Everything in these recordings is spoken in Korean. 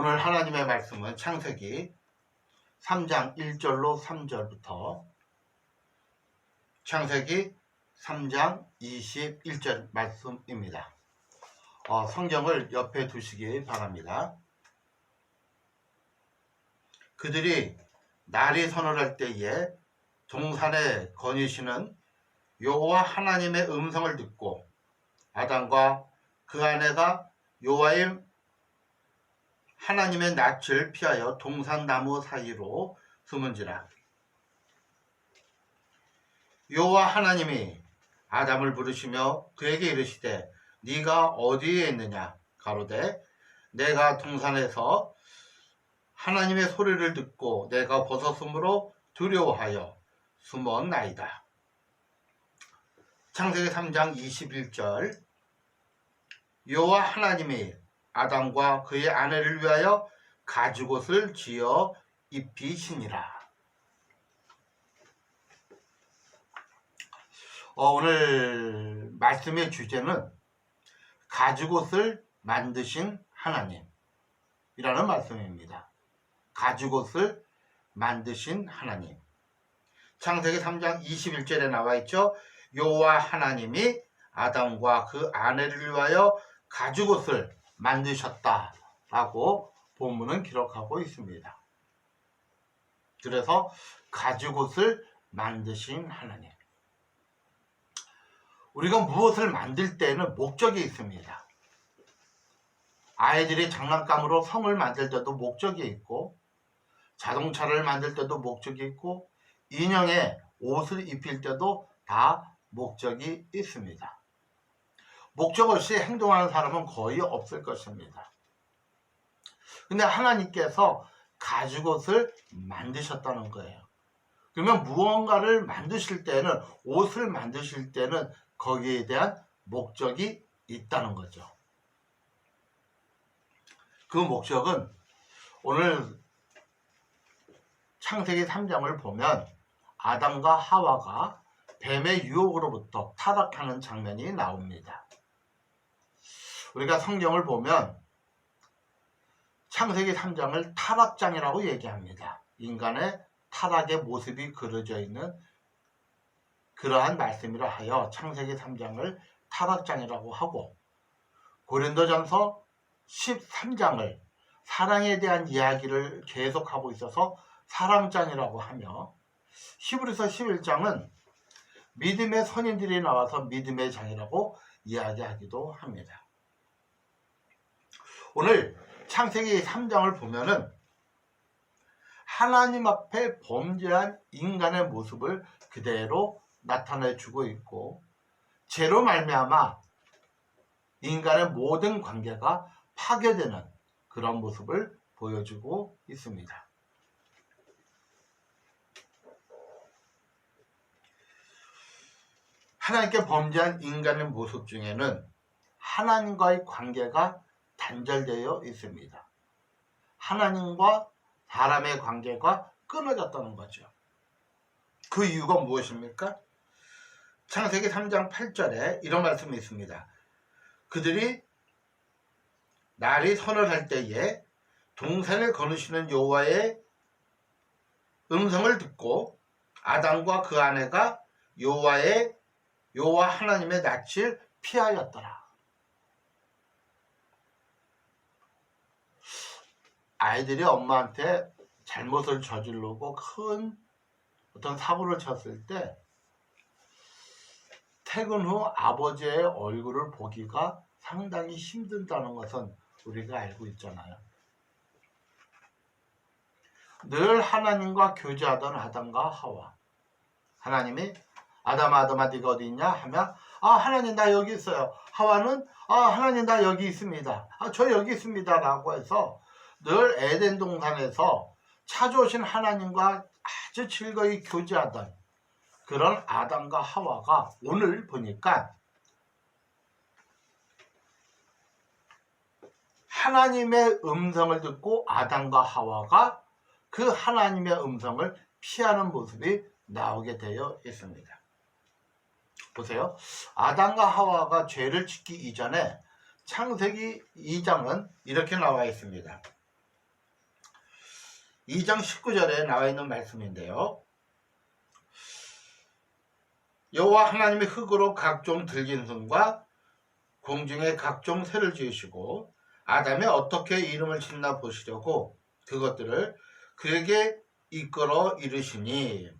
오늘 하나님의 말씀은 창세기 3장 1절로 3절부터 창세기 3장 21절 말씀입니다. 성경을 옆에 두시기 바랍니다. 그들이 날이 서늘할 때에 동산에 거니시는 여호와 하나님의 음성을 듣고 아담과 그 아내가 여호와의 하나님의 낯을 피하여 동산나무 사이로 숨은지라. 여호와 하나님이 아담을 부르시며 그에게 이르시되 네가 어디에 있느냐 가로되 내가 동산에서 하나님의 소리를 듣고 내가 벗었으므로 두려워하여 숨었나이다. 창세기 3장 21절 여호와 하나님이 아담과 그의 아내를 위하여 가죽옷을 지어 입히시니라. 오늘 말씀의 주제는 가죽옷을 만드신 하나님이라는 말씀입니다. 가죽옷을 만드신 하나님. 창세기 3장 21절에 나와 있죠. 여호와 하나님이 아담과 그 아내를 위하여 가죽옷을 만드셨다라고 본문은 기록하고 있습니다. 그래서 가죽옷을 만드신 하나님. 우리가 무엇을 만들 때는 목적이 있습니다. 아이들이 장난감으로 성을 만들 때도 목적이 있고, 자동차를 만들 때도 목적이 있고, 인형에 옷을 입힐 때도 다 목적이 있습니다. 목적 없이 행동하는 사람은 거의 없을 것입니다. 근데 하나님께서 가죽옷을 만드셨다는 거예요. 그러면 무언가를 만드실 때는, 옷을 만드실 때는 거기에 대한 목적이 있다는 거죠. 그 목적은 오늘 창세기 3장을 보면 아담과 하와가 뱀의 유혹으로부터 타락하는 장면이 나옵니다. 우리가 성경을 보면 창세기 3장을 타락장이라고 얘기합니다. 인간의 타락의 모습이 그려져 있는 그러한 말씀이라 하여 창세기 3장을 타락장이라고 하고, 고린도전서 13장을 사랑에 대한 이야기를 계속하고 있어서 사랑장이라고 하며, 히브리서 11장은 믿음의 선인들이 나와서 믿음의 장이라고 이야기하기도 합니다. 오늘 창세기 3장을 보면은 하나님 앞에 범죄한 인간의 모습을 그대로 나타내주고 있고, 죄로 말미암아 인간의 모든 관계가 파괴되는 그런 모습을 보여주고 있습니다. 하나님께 범죄한 인간의 모습 중에는 하나님과의 관계가 단절되어 있습니다. 하나님과 사람의 관계가 끊어졌다는 거죠. 그 이유가 무엇입니까? 창세기 3장 8절에 이런 말씀이 있습니다. 그들이 날이 서늘할 때에 동산을 거느시는 여호와의 음성을 듣고 아담과 그 아내가 여호와 하나님의 낯을 피하였더라. 아이들이 엄마한테 잘못을 저지르고 큰 어떤 사고를 쳤을 때 퇴근 후 아버지의 얼굴을 보기가 상당히 힘들다는 것은 우리가 알고 있잖아요. 늘 하나님과 교제하던 아담과 하와. 하나님이 아담아 네가 어디 있냐 하면 하나님 나 여기 있어요. 하와는 하나님 나 여기 있습니다. 저 여기 있습니다 라고 해서 늘 에덴 동산에서 찾아오신 하나님과 아주 즐거이 교제하던 그런 아담과 하와가 오늘 보니까 하나님의 음성을 듣고 아담과 하와가 그 하나님의 음성을 피하는 모습이 나오게 되어 있습니다. 보세요. 아담과 하와가 죄를 짓기 이전에 창세기 2장은 이렇게 나와 있습니다. 2장 19절에 나와 있는 말씀인데요. 여호와 하나님이 흙으로 각종 들짐승과 공중에 각종 새를 지으시고 아담이 어떻게 이름을 짓나 보시려고 그것들을 그에게 이끌어 이르시니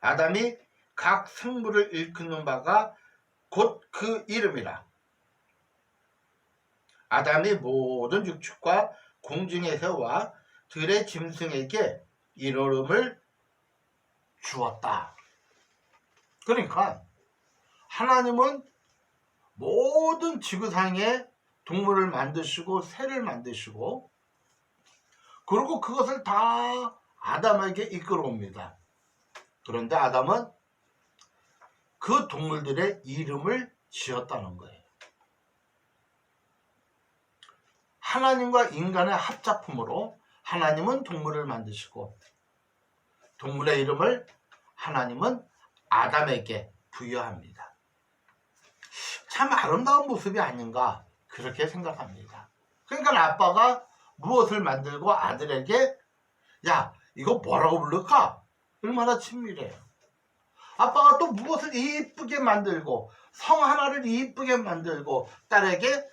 아담이 각 생물을 일컫는 바가 곧 그 이름이라. 아담이 모든 육축과 공중의 새와 들의 짐승에게 이름을 주었다. 그러니까 하나님은 모든 지구상에 동물을 만드시고 새를 만드시고 그리고 그것을 다 아담에게 이끌어옵니다. 그런데 아담은 그 동물들의 이름을 지었다는 거예요. 하나님과 인간의 합작품으로 하나님은 동물을 만드시고 동물의 이름을 하나님은 아담에게 부여합니다. 참 아름다운 모습이 아닌가 그렇게 생각합니다. 그러니까 아빠가 무엇을 만들고 아들에게 야 이거 뭐라고 부를까? 얼마나 친밀해요. 아빠가 또 무엇을 이쁘게 만들고 성 하나를 이쁘게 만들고 딸에게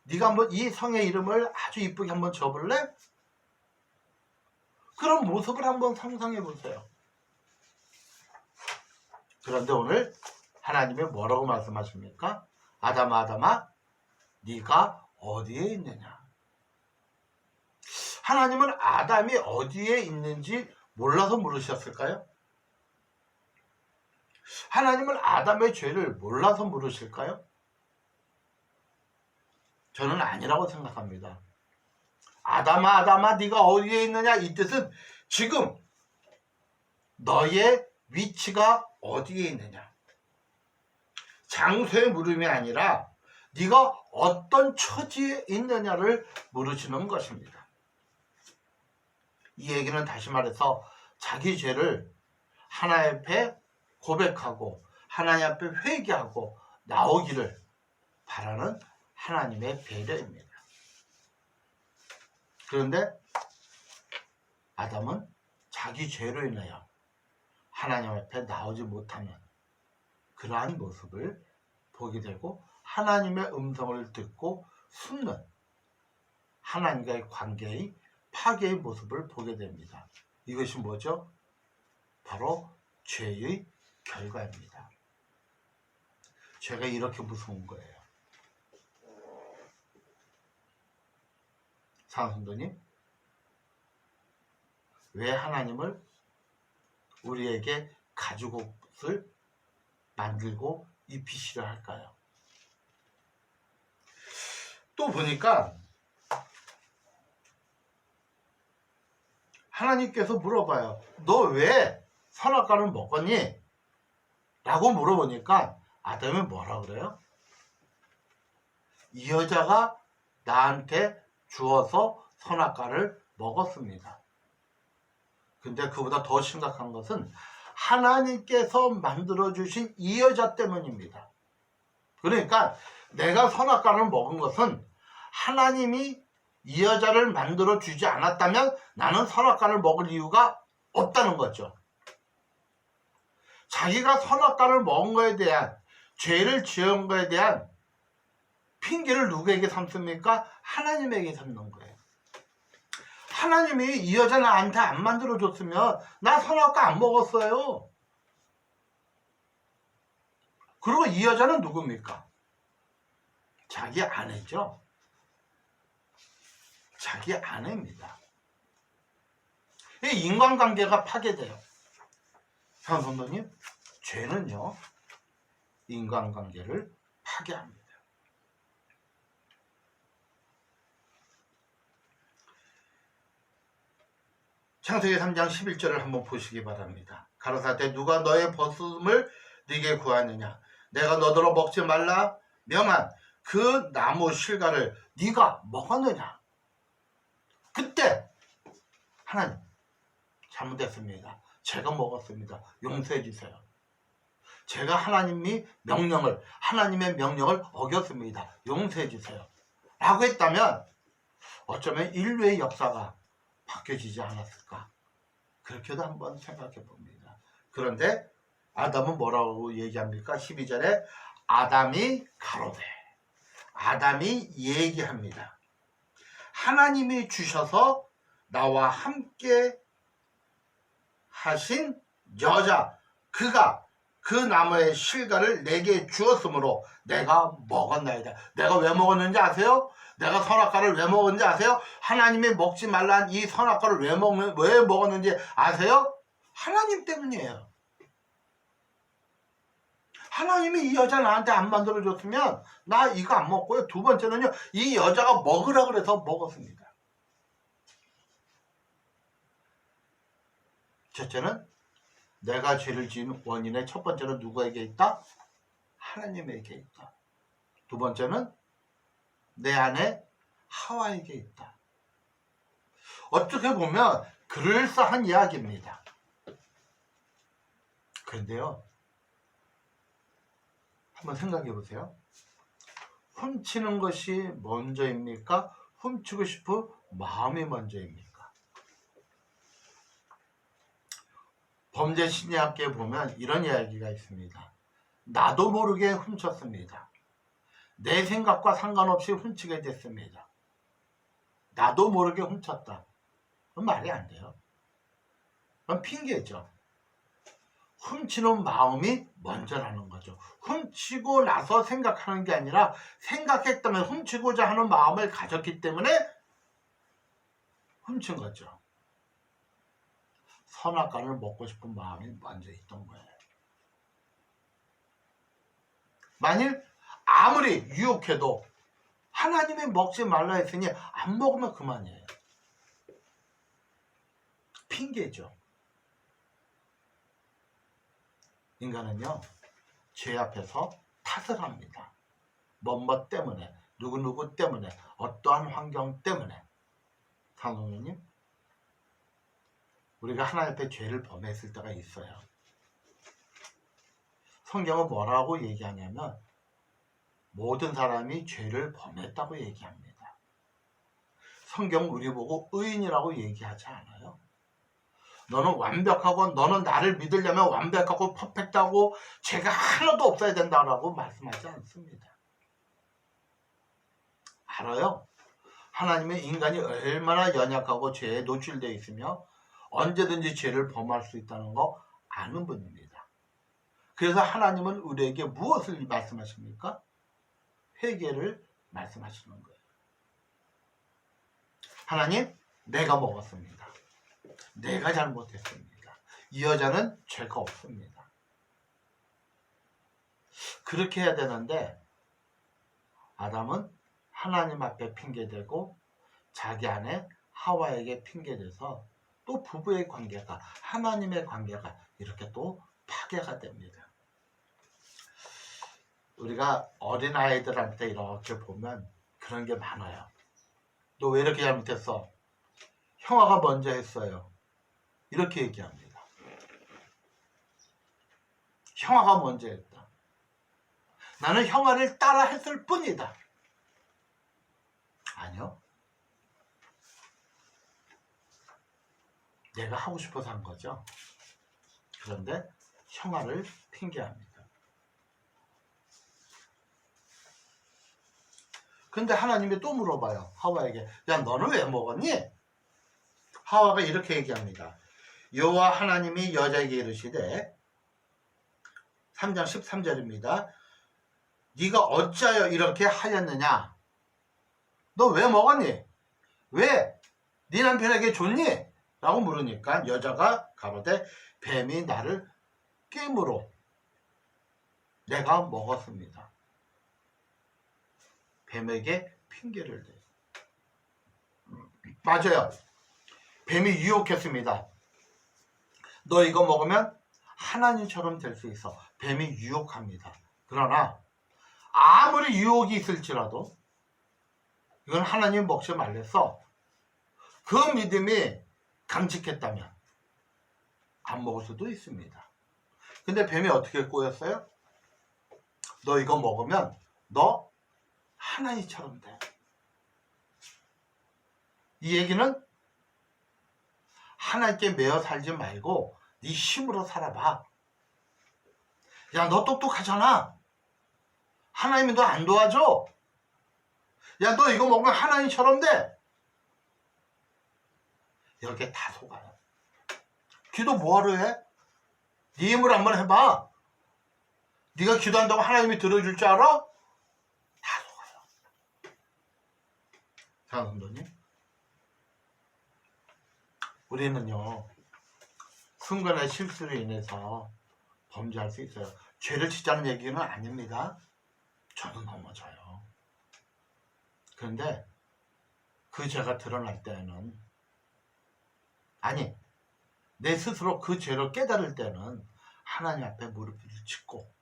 네가 한번 이 성의 이름을 아주 이쁘게 한번 줘볼래? 그런 모습을 한번 상상해 보세요. 그런데 오늘 하나님이 뭐라고 말씀하십니까? 아담아 아담아 네가 어디에 있느냐? 하나님은 아담이 어디에 있는지 몰라서 물으셨을까요? 하나님은 아담의 죄를 몰라서 물으실까요? 저는 아니라고 생각합니다. 아담아 아담아 네가 어디에 있느냐 이 뜻은 지금 너의 위치가 어디에 있느냐 장소의 물음이 아니라 네가 어떤 처지에 있느냐를 물으시는 것입니다. 이 얘기는 다시 말해서 자기 죄를 하나님 앞에 고백하고 하나님 앞에 회개하고 나오기를 바라는 하나님의 배려입니다. 그런데 아담은 자기 죄로 인하여 하나님 앞에 나오지 못하는 그러한 모습을 보게 되고 하나님의 음성을 듣고 숨는 하나님과의 관계의 파괴의 모습을 보게 됩니다. 이것이 뭐죠? 바로 죄의 결과입니다. 죄가 이렇게 무서운 거예요. 사랑성도님, 왜 하나님을 우리에게 가죽옷을 만들고 입히시려 할까요? 또 보니까 하나님께서 물어봐요. 너 왜 선악과를 먹었니? 라고 물어보니까 아담이 뭐라 그래요? 이 여자가 나한테 주어서 선악과를 먹었습니다. 근데 그보다 더 심각한 것은 하나님께서 만들어주신 이 여자 때문입니다. 그러니까 내가 선악과를 먹은 것은 하나님이 이 여자를 만들어주지 않았다면 나는 선악과를 먹을 이유가 없다는 거죠. 자기가 선악과를 먹은 거에 대한 죄를 지은 거에 대한 핑계를 누구에게 삼습니까? 하나님에게 삼는 거예요. 하나님이 이 여자 나한테 안 만들어줬으면 나 선악과 안 먹었어요. 그리고 이 여자는 누굽니까? 자기 아내죠. 자기 아내입니다. 이 인간관계가 파괴돼요. 성도님, 죄는요 인간관계를 파괴합니다. 창세기 3장 11절을 한번 보시기 바랍니다. 가로사대 누가 너의 벗음을 네게 구하느냐? 내가 너더러 먹지 말라 명한 그 나무 실과를 네가 먹었느냐? 그때 하나님 잘못했습니다. 제가 먹었습니다. 용서해 주세요. 제가 하나님의 명령을 어겼습니다. 용서해 주세요. 라고 했다면 어쩌면 인류의 역사가 바뀌어지지 않았을까 그렇게도 한번 생각해 봅니다. 그런데 아담은 뭐라고 얘기합니까? 12절에 아담이 가로되, 아담이 얘기합니다. 하나님이 주셔서 나와 함께 하신 여자, 그가 그 나무의 실과를 내게 주었으므로 내가 먹었나이다. 내가 왜 먹었는지 아세요? 내가 선악과를 왜 먹었는지 아세요? 하나님이 먹지 말란 이 선악과를 왜 먹었는지 아세요? 하나님 때문이에요. 하나님이 이 여자 나한테 안 만들어줬으면 나 이거 안 먹고요. 두 번째는요, 이 여자가 먹으라 그래서 먹었습니다. 첫째는 내가 죄를 지은 원인의 첫 번째는 누구에게 있다? 하나님에게 있다. 두 번째는 내 안에 하와에게 있다. 어떻게 보면 그럴싸한 이야기입니다. 그런데요, 한번 생각해 보세요. 훔치는 것이 먼저입니까? 훔치고 싶은 마음이 먼저입니까? 범죄 심리학계에 보면 이런 이야기가 있습니다. 나도 모르게 훔쳤습니다. 내 생각과 상관없이 훔치게 됐습니다. 나도 모르게 훔쳤다. 그건 말이 안 돼요. 그건 핑계죠. 훔치는 마음이 먼저라는 거죠. 훔치고 나서 생각하는 게 아니라 생각했다면 훔치고자 하는 마음을 가졌기 때문에 훔친 거죠. 선악과를 먹고 싶은 마음이 먼저 있던 거예요. 만일 아무리 유혹해도 하나님이 먹지 말라 했으니 안 먹으면 그만이에요. 핑계죠. 인간은요, 죄 앞에서 탓을 합니다. 뭐뭐 때문에, 누구누구 때문에, 어떠한 환경 때문에. 상동님, 우리가 하나님 앞에 죄를 범했을 때가 있어요. 성경은 뭐라고 얘기하냐면 모든 사람이 죄를 범했다고 얘기합니다. 성경은 우리 보고 의인이라고 얘기하지 않아요. 너는 완벽하고 너는 나를 믿으려면 완벽하고 퍼펙트하고 죄가 하나도 없어야 된다고 말씀하지 않습니다. 알아요. 하나님은 인간이 얼마나 연약하고 죄에 노출되어 있으며 언제든지 죄를 범할 수 있다는 거 아는 분입니다. 그래서 하나님은 우리에게 무엇을 말씀하십니까? 회개를 말씀하시는 거예요. 하나님, 내가 먹었습니다. 내가 잘못했습니다. 이 여자는 죄가 없습니다. 그렇게 해야 되는데 아담은 하나님 앞에 핑계대고 자기 안에 하와에게 핑계대서 또 부부의 관계가, 하나님의 관계가 이렇게 또 파괴가 됩니다. 우리가 어린아이들한테 이렇게 보면 그런 게 많아요. 너 왜 이렇게 잘못했어? 형아가 먼저 했어요. 이렇게 얘기합니다. 형아가 먼저 했다. 나는 형아를 따라 했을 뿐이다. 아니요. 내가 하고 싶어서 한 거죠. 그런데 형아를 핑계합니다. 근데 하나님이 또 물어봐요. 하와에게. 야, 너는 왜 먹었니? 하와가 이렇게 얘기합니다. 여호와 하나님이 여자에게 이르시되 3장 13절입니다. 네가 어찌하여 이렇게 하였느냐? 너 왜 먹었니? 왜? 네 남편에게 줬니? 라고 물으니까 여자가 가로되 뱀이 나를 깨물어 내가 먹었습니다. 뱀에게 핑계를 대요. 맞아요. 뱀이 유혹했습니다. 너 이거 먹으면 하나님처럼 될 수 있어. 뱀이 유혹합니다. 그러나 아무리 유혹이 있을지라도 이건 하나님 먹지 말랬어. 그 믿음이 강직했다면 안 먹을 수도 있습니다. 근데 뱀이 어떻게 꼬였어요? 너 이거 먹으면 너 하나님처럼 돼. 이 얘기는 하나님께 매여 살지 말고 네 힘으로 살아봐. 야, 너 똑똑하잖아. 하나님이 너 안 도와줘. 야, 너 이거 먹으면 하나님처럼 돼. 여기에 다 속아요. 기도 뭐하러 해? 네 힘으로 한번 해봐. 네가 기도한다고 하나님이 들어줄 줄 알아? 다 속아요. 자, 성도님, 우리는요, 순간의 실수로 인해서 범죄할 수 있어요. 죄를 짓자는 얘기는 아닙니다. 저도 넘어져요. 그런데 그 죄가 드러날 때는, 아니, 내 스스로 그 죄를 깨달을 때는 하나님 앞에 무릎을 꿇고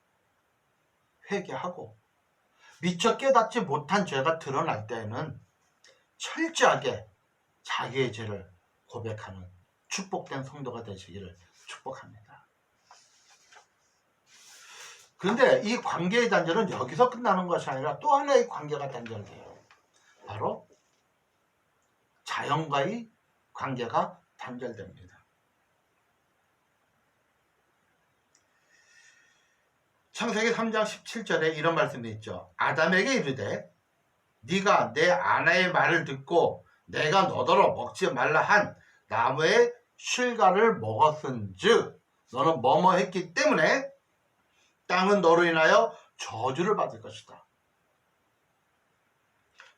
회개하고, 미처 깨닫지 못한 죄가 드러날 때는 철저하게 자기의 죄를 고백하는 축복된 성도가 되시기를 축복합니다. 그런데 이 관계의 단절은 여기서 끝나는 것이 아니라 또 하나의 관계가 단절돼요. 바로 자연과의 관계가 단절됩니다. 창세기 3장 17절에 이런 말씀이 있죠. 아담에게 이르되 네가 내 아내의 말을 듣고 내가 너더러 먹지 말라 한 나무의 실과를 먹었은즉 너는 뭐뭐 했기 때문에 땅은 너로 인하여 저주를 받을 것이다.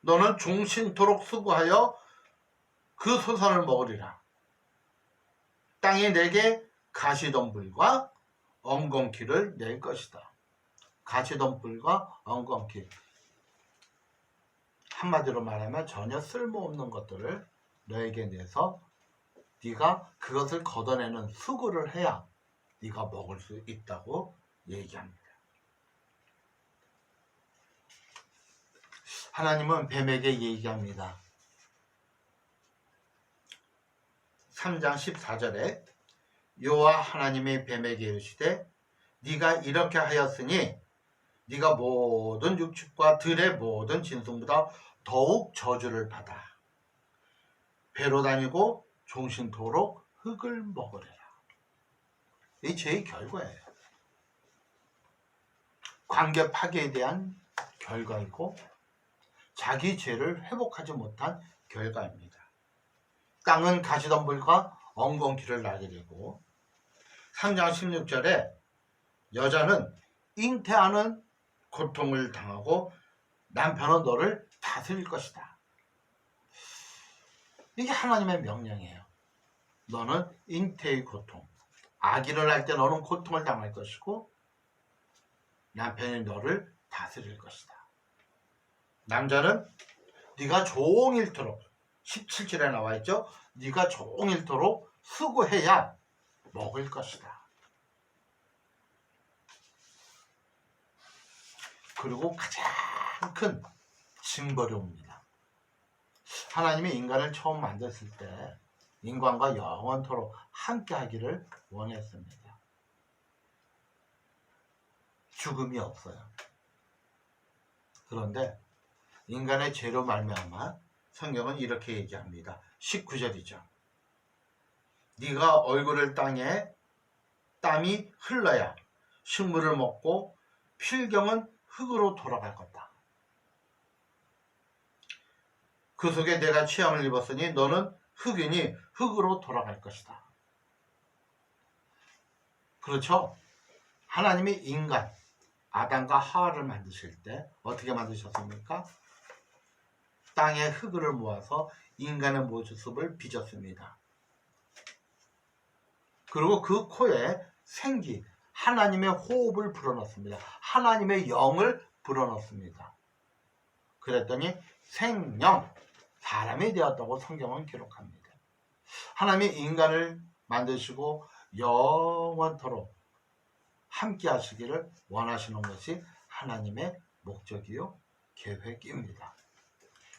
너는 종신토록 수고하여 그 소산을 먹으리라. 땅이 내게 가시덤불과 엉겅퀴를 낼 것이다. 가시덤불과 엉겅퀴, 한마디로 말하면 전혀 쓸모없는 것들을 너에게 내서 네가 그것을 걷어내는 수고를 해야 네가 먹을 수 있다고 얘기합니다. 하나님은 뱀에게 얘기합니다. 3장 14절에 여호와 하나님이 뱀에게 이르시되 네가 이렇게 하였으니 네가 모든 육축과 들의 모든 짐승보다 더욱 저주를 받아 배로 다니고 종신토록 흙을 먹으리라. 이 죄의 결과예요. 관계 파괴에 대한 결과이고 자기 죄를 회복하지 못한 결과입니다. 땅은 가시덤불과 엉겅퀴를 나게 되고 3장 16절에 여자는 잉태하는 고통을 당하고 남편은 너를 다스릴 것이다. 이게 하나님의 명령이에요. 너는 잉태의 고통, 아기를 낳을 때 너는 고통을 당할 것이고 남편이 너를 다스릴 것이다. 남자는 네가 종일토록 17절에 나와 있죠. 네가 종일토록 수고해야 먹을 것이다. 그리고 가장 큰 징벌이 하나님이 인간을 처음 만드실 때 인간과 영원토록 함께 하기를 원했습니다. 죽음이 없어요. 그런데 인간의 죄로 말미암아 성경은 이렇게 얘기합니다. 19절이죠. 네가 얼굴을 땅에 땀이 흘러야 식물을 먹고 필경은 흙으로 돌아갈 것이다. 그 속에 내가 취함을 입었으니 너는 흙이니 흙으로 돌아갈 것이다. 그렇죠? 하나님이 인간 아담과 하와를 만드실 때 어떻게 만드셨습니까? 땅에 흙을 모아서 인간의 모습을 빚었습니다. 그리고 그 코에 생기, 하나님의 호흡을 불어넣습니다. 하나님의 영을 불어넣습니다. 그랬더니 생명, 사람이 되었다고 성경은 기록합니다. 하나님이 인간을 만드시고 영원토록 함께 하시기를 원하시는 것이 하나님의 목적이요 계획입니다.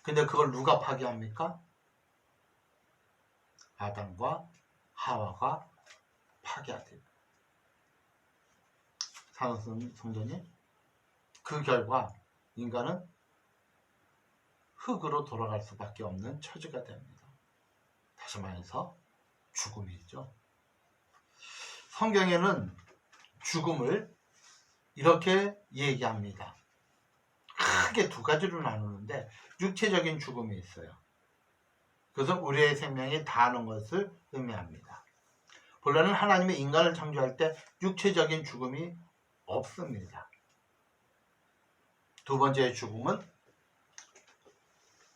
근데 그걸 누가 파괴합니까? 아담과 하와가 파괴하됩니다. 사랑하는 성도님, 그 결과 인간은 흙으로 돌아갈 수밖에 없는 처지가 됩니다. 다시 말해서 죽음이죠. 성경에는 죽음을 이렇게 얘기합니다. 크게 두 가지로 나누는데 육체적인 죽음이 있어요. 그래서 우리의 생명이 다하는 것을 의미합니다. 본래는 하나님이 인간을 창조할 때 육체적인 죽음이 없습니다. 두 번째의 죽음은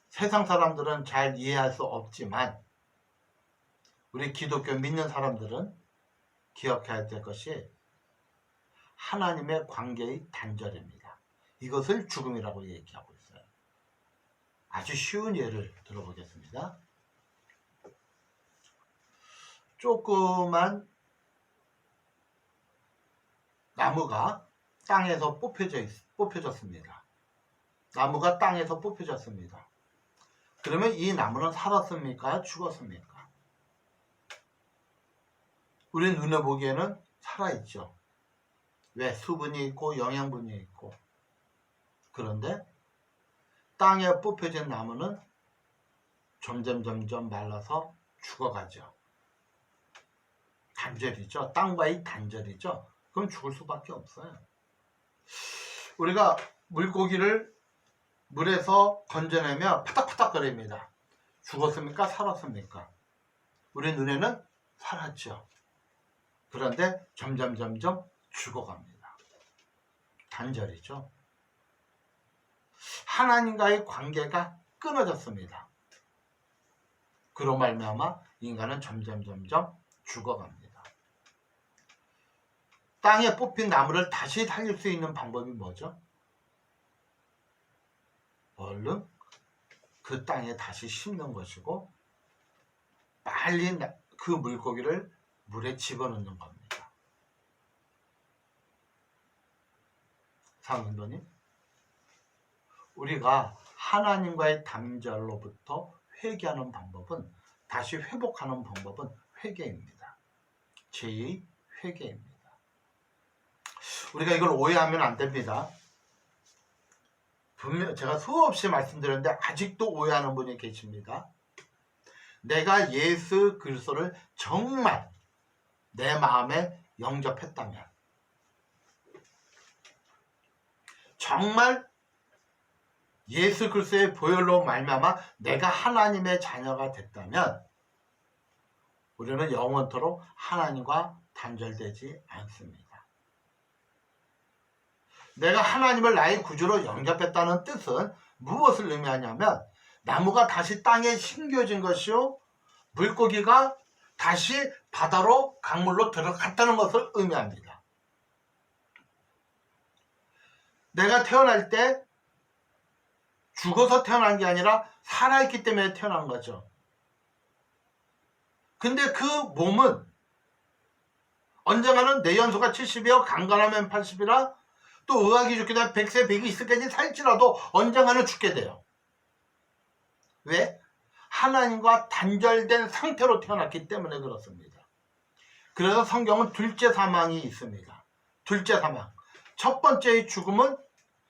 세상 사람들은 잘 이해할 수 없지만 우리 기독교 믿는 사람들은 기억해야 될 것이 하나님의 관계의 단절입니다. 이것을 죽음이라고 얘기하고 있어요. 아주 쉬운 예를 들어보겠습니다. 조그만 나무가 땅에서 뽑혀졌습니다. 나무가 땅에서 뽑혀졌습니다. 그러면 이 나무는 살았습니까? 죽었습니까? 우리 눈에 보기에는 살아있죠. 왜? 수분이 있고 영양분이 있고. 그런데 땅에 뽑혀진 나무는 점점 말라서 죽어가죠. 단절이죠. 땅과의 단절이죠. 그럼 죽을 수밖에 없어요. 우리가 물고기를 물에서 건져내면 파닥파닥거립니다. 죽었습니까? 살았습니까? 우리 눈에는 살았죠. 그런데 점점 죽어갑니다. 단절이죠. 하나님과의 관계가 끊어졌습니다. 그로 말미암아 인간은 점점 죽어갑니다. 땅에 뽑힌 나무를 다시 살릴 수 있는 방법이 뭐죠? 얼른 그 땅에 다시 심는 것이고 빨리 그 물고기를 물에 집어넣는 겁니다. 사랑하는 우리가 하나님과의 단절로부터 회개하는 방법은, 다시 회복하는 방법은 회개입니다. 죄의 회개입니다. 우리가 이걸 오해하면 안 됩니다. 분명 제가 수없이 말씀드렸는데 아직도 오해하는 분이 계십니다. 내가 예수 그리스도를 정말 내 마음에 영접했다면, 정말 예수 그리스도의 보혈로 말미암아 내가 하나님의 자녀가 됐다면 우리는 영원토록 하나님과 단절되지 않습니다. 내가 하나님을 나의 구주로 영접했다는 뜻은 무엇을 의미하냐면, 나무가 다시 땅에 심겨진 것이요, 물고기가 다시 바다로 강물로 들어갔다는 것을 의미합니다. 내가 태어날 때 죽어서 태어난 게 아니라 살아있기 때문에 태어난 거죠. 근데 그 몸은 언젠가는 내 연소가 70이요 강건하면 80이라 또 의학이 좋게 되면 100세 120세까지 살지라도 언젠가는 죽게 돼요. 왜? 하나님과 단절된 상태로 태어났기 때문에 그렇습니다. 그래서 성경은 둘째 사망이 있습니다. 둘째 사망. 첫 번째의 죽음은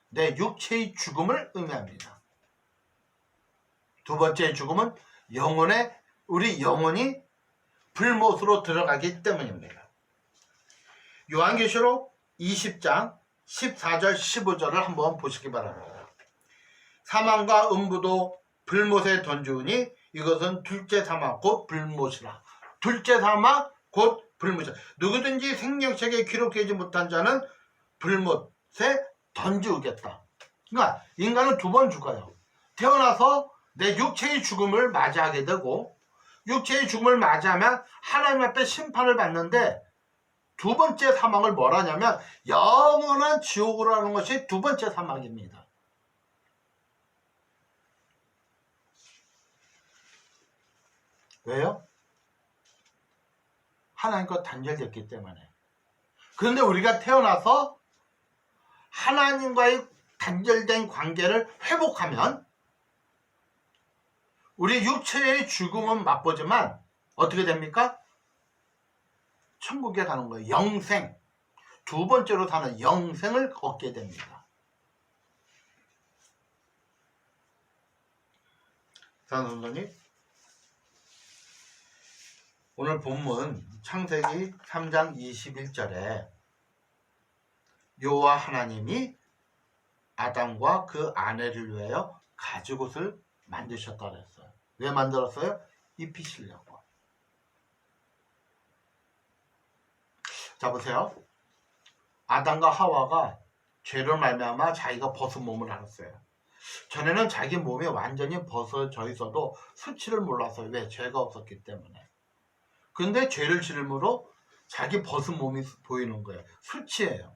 내 육체의 죽음을 의미합니다. 두 번째의 죽음은 우리 영혼이 불못으로 들어가기 때문입니다. 요한계시록 20장 14절 15절을 한번 보시기 바랍니다. 사망과 음부도 불못에 던지우니 이것은 둘째 사망 곧 불못이라. 둘째 사망 곧 불못이라. 누구든지 생명책에 기록되지 못한 자는 불못에 던지우겠다. 그러니까 인간은 두 번 죽어요. 태어나서 내 육체의 죽음을 맞이하게 되고, 육체의 죽음을 맞이하면 하나님 앞에 심판을 받는데, 두 번째 사망을 뭘 하냐면 영원한 지옥으로 하는 것이 두 번째 사망입니다. 왜요? 하나님과 단절됐기 때문에. 그런데 우리가 태어나서 하나님과의 단절된 관계를 회복하면 우리 육체의 죽음은 맛보지만 어떻게 됩니까? 천국에 가는 거예요. 영생. 두 번째로 사는 영생을 얻게 됩니다. 사랑하는 성도님, 오늘 본문 창세기 3장 21절에 여호와 하나님이 아담과 그 아내를 위하여 가죽옷을 만드셨다 그랬어요. 왜 만들었어요? 입히시려고. 자 보세요. 아담과 하와가 죄로 말미암아 자기가 벗은 몸을 알았어요. 전에는 자기 몸이 완전히 벗어져 있어도 수치를 몰랐어요. 왜? 죄가 없었기 때문에. 근데 죄를 지름으로 자기 벗은 몸이 보이는 거예요. 수치예요.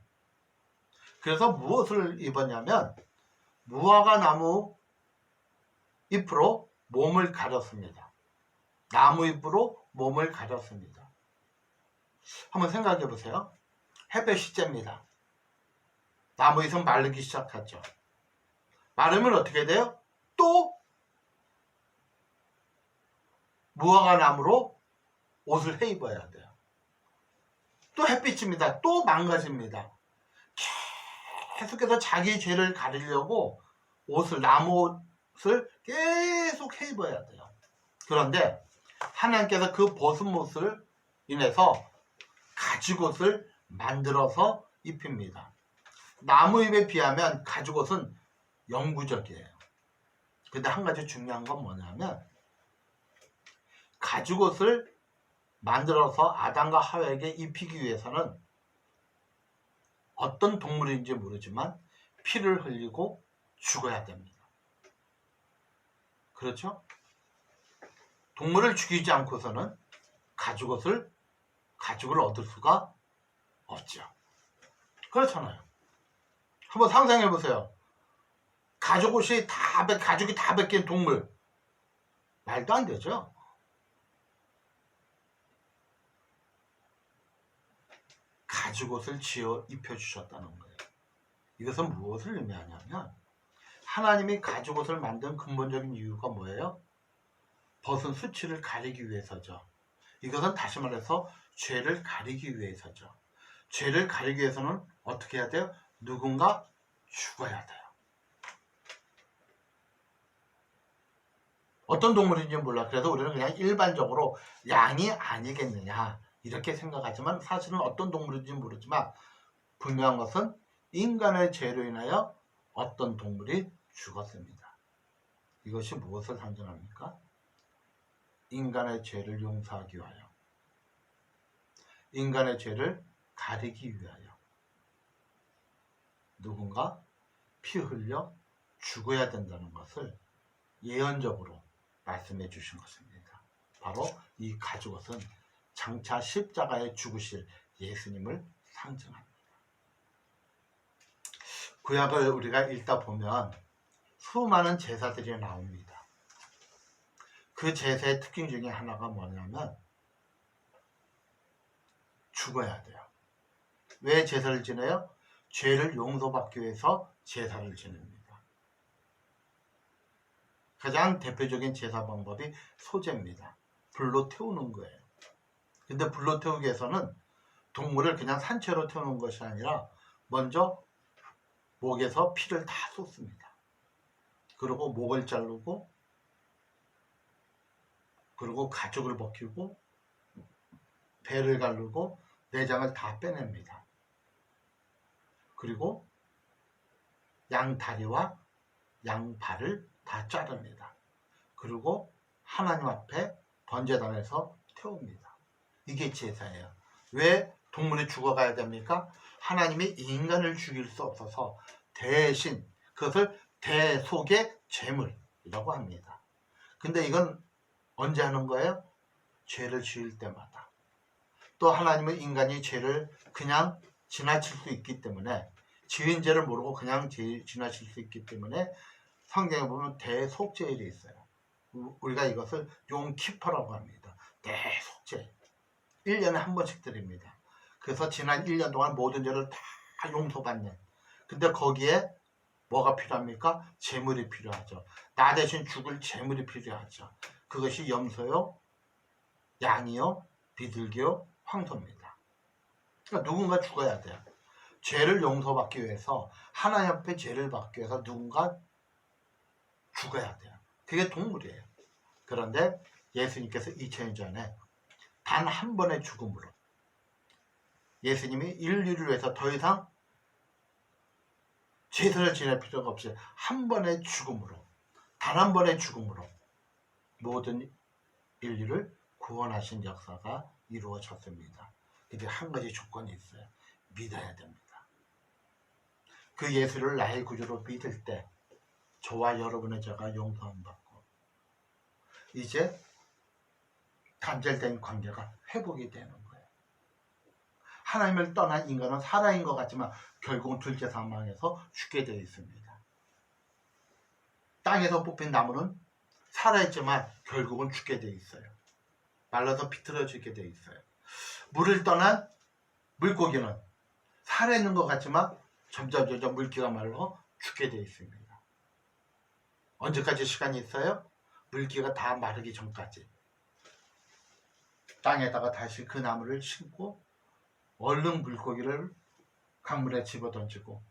그래서 무엇을 입었냐면 무화과 나무 잎으로 몸을 가렸습니다. 나무 잎으로 몸을 가렸습니다. 한번 생각해 보세요. 햇볕이 쬐입니다. 나무 잎은 마르기 시작하죠. 마르면 어떻게 돼요? 또 무화과 나무로 옷을 해 입어야 돼요. 또 햇빛입니다. 또 망가집니다. 계속해서 자기 죄를 가리려고 나무 옷을 계속 해 입어야 돼요. 그런데 하나님께서 그 벗은 옷을 인해서 가죽옷을 만들어서 입힙니다. 나무 잎에 비하면 가죽옷은 영구적이에요. 근데 한 가지 중요한 건 뭐냐면 가죽옷을 만들어서 아담과 하와에게 입히기 위해서는 어떤 동물인지 모르지만 피를 흘리고 죽어야 됩니다. 그렇죠? 동물을 죽이지 않고서는 가죽을 얻을 수가 없죠. 그렇잖아요. 한번 상상해 보세요. 가죽이 다 벗긴 동물. 말도 안 되죠. 가죽옷을 지어 입혀주셨다는 거예요. 이것은 무엇을 의미하냐면 하나님이 가죽옷을 만든 근본적인 이유가 뭐예요? 벗은 수치를 가리기 위해서죠. 이것은 다시 말해서 죄를 가리기 위해서죠. 죄를 가리기 위해서는 어떻게 해야 돼요? 누군가 죽어야 돼요. 어떤 동물인지 몰라. 그래서 우리는 그냥 일반적으로 양이 아니겠느냐 이렇게 생각하지만 사실은 어떤 동물인지 모르지만 분명한 것은 인간의 죄로 인하여 어떤 동물이 죽었습니다. 이것이 무엇을 상징합니까? 인간의 죄를 용서하기 위하여, 인간의 죄를 가리기 위하여 누군가 피 흘려 죽어야 된다는 것을 예언적으로 말씀해 주신 것입니다. 바로 이 가죽옷은 장차 십자가에 죽으실 예수님을 상징합니다. 구약을 우리가 읽다 보면 수많은 제사들이 나옵니다. 그 제사의 특징 중에 하나가 뭐냐면 죽어야 돼요. 왜 제사를 지내요? 죄를 용서받기 위해서 제사를 지냅니다. 가장 대표적인 제사 방법이 소제입니다. 불로 태우는 거예요. 근데 불로 태우기 위해서는 동물을 그냥 산채로 태우는 것이 아니라 먼저 목에서 피를 다 쏟습니다. 그리고 목을 자르고 그리고 가죽을 벗기고 배를 가르고 내장을 다 빼냅니다. 그리고 양 다리와 양 발을 다 자릅니다. 그리고 하나님 앞에 번제단에서 태웁니다. 이게 제사예요. 왜 동물이 죽어가야 됩니까? 하나님이 인간을 죽일 수 없어서 대신 그것을 대속의 제물이라고 합니다. 근데 이건 언제 하는 거예요? 죄를 지을 때마다. 또 하나님은 인간이 죄를 그냥 지나칠 수 있기 때문에 지은 죄를 모르고 그냥 지나칠 수 있기 때문에 성경에 보면 대속죄일이 있어요. 우리가 이것을 용키퍼라고 합니다. 대속죄. 1년에 한 번씩 드립니다. 그래서 지난 1년 동안 모든 죄를 다 용서받는. 근데 거기에 뭐가 필요합니까? 제물이 필요하죠. 나 대신 죽을 제물이 필요하죠. 그것이 염소요, 양이요, 비둘기요, 황소입니다. 그러니까 누군가 죽어야 돼요. 죄를 용서받기 위해서, 하나님 앞에 죄를 받기 위해서 누군가 죽어야 돼요. 그게 동물이에요. 그런데 예수님께서 2000년 전에 단 한 번의 죽음으로 예수님이 인류를 위해서 더 이상 제사를 지낼 필요가 없이 한 번의 죽음으로, 단 한 번의 죽음으로 모든 인류를 구원하신 역사가 이루어졌습니다. 근데 한 가지 조건이 있어요. 믿어야 됩니다. 그 예수를 나의 구주로 믿을 때 저와 여러분의 죄가 용서함 받고 이제 단절된 관계가 회복이 되는 거예요. 하나님을 떠난 인간은 살아인 것 같지만 결국은 둘째 사망에서 죽게 되어 있습니다. 땅에서 뽑힌 나무는 살아있지만 결국은 죽게 되어 있어요. 말라서 비틀어지게 되어 있어요. 물을 떠난 물고기는 살아있는 것 같지만 점점 물기가 말라 죽게 되어 있습니다. 언제까지 시간이 있어요? 물기가 다 마르기 전까지. 땅에다가 다시 그 나무를 심고 얼른 물고기를 강물에 집어던지고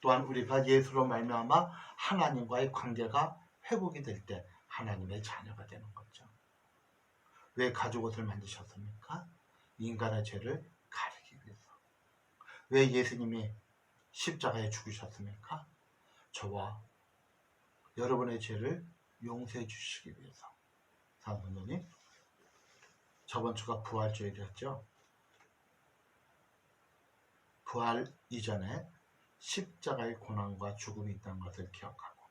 또한 우리가 예수로 말미암아 하나님과의 관계가 회복이 될 때 하나님의 자녀가 되는 거죠. 왜 가죽옷을 만드셨습니까? 인간의 죄를 가리기 위해서. 왜 예수님이 십자가에 죽으셨습니까? 저와 여러분의 죄를 용서해 주시기 위해서. 사모님, 저번 주가 부활주일이었죠? 부활 이전에 십자가의 고난과 죽음이 있다는 것을 기억하고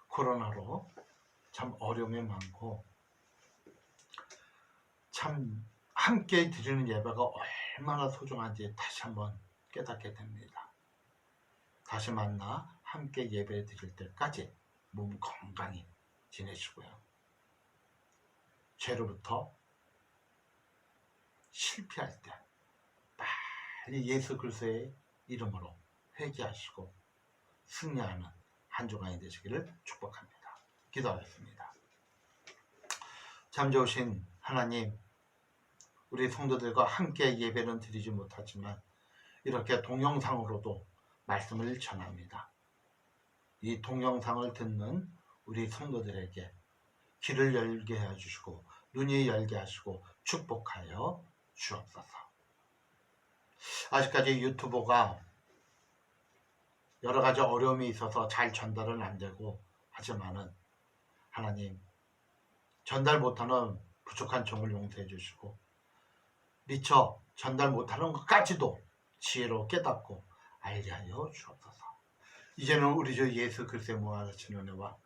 코로나로 참 어려움이 많고 참 함께 드리는 예배가 얼마나 소중한지 다시 한번 깨닫게 됩니다. 다시 만나 함께 예배 드릴 때까지 몸 건강히 지내시고요. 죄로부터 실패할 때 빨리 예수 그리스도의 이름으로 회개하시고 승리하는 한 주간이 되시기를 축복합니다. 기도하겠습니다. 참 좋으신 하나님, 우리 성도들과 함께 예배는 드리지 못하지만 이렇게 동영상으로도 말씀을 전합니다. 이 동영상을 듣는 우리 성도들에게 귀를 열게 해주시고 눈이 열게 하시고 축복하여 주옵소서. 아직까지 유튜브가 여러 가지 어려움이 있어서 잘 전달은 안 되고 하지만은 하나님 전달 못하는 부족한 점을 용서해 주시고 미처 전달 못하는 것까지도 지혜로 깨닫고 알게 하여 주옵소서. 이제는 우리 주 예수 그리스도의 무한하신 은혜와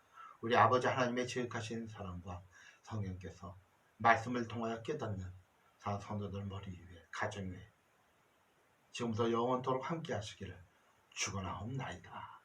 우리 아버지 하나님의 지극하신 사랑과 성령께서 말씀을 통하여 깨닫는 성도들 머리 위에 가정 위에 지금부터 영원토록 함께 하시기를 축원하옵나이다.